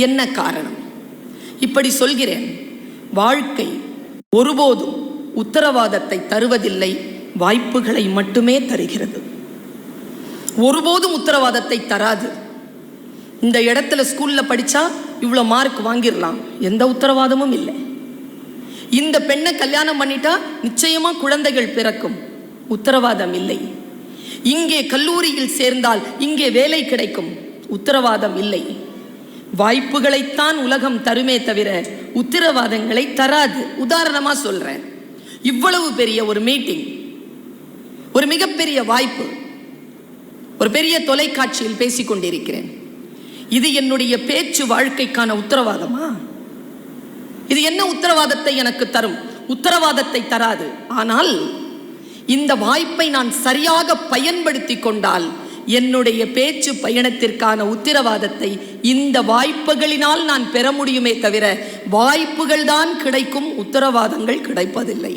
என்ன காரணம்? இப்படி சொல்கிறேன். வாழ்க்கை ஒருபோதும் உத்தரவாதத்தை தருவதில்லை, வாய்ப்புகளை மட்டுமே தருகிறது. ஒருபோதும் உத்தரவாதத்தை தராது. இந்த இடத்துல ஸ்கூல்ல படிச்சா இவ்வளோ மார்க் வாங்கிடலாம், எந்த உத்தரவாதமும் இல்லை. இந்த பெண்ணை கல்யாணம் பண்ணிட்டா நிச்சயமா குழந்தைகள் பிறக்கும், உத்தரவாதம் இல்லை. இங்கே கல்லூரியில் சேர்ந்தால் இங்கே வேலை கிடைக்கும், உத்தரவாதம் இல்லை. வாய்ப்புகளைத்தான் உலகம் தருமே தவிர உத்தரவாதங்களை தராது. உதாரணமா சொல்றேன், இவ்வளவு பெரிய ஒரு மீட்டிங், ஒரு மிகப்பெரிய வாய்ப்பு, ஒரு பெரிய தொலைக்காட்சியில் பேசிக்கொண்டிருக்கிறேன். இது என்னுடைய பேச்சு வாழ்க்கைக்கான உத்தரவாதமா? இது என்ன உத்தரவாதத்தை எனக்கு தரும்? உத்தரவாதத்தை தராது. ஆனால் இந்த வாய்ப்பை நான் சரியாக பயன்படுத்தி கொண்டால் என்னுடைய பேச்சு பயணத்திற்கான உத்தரவாதத்தை இந்த வாய்ப்புகளினால் நான் பெற முடியுமே தவிர வாய்ப்புகள் தான் கிடைக்கும், உத்தரவாதங்கள் கிடைப்பதில்லை.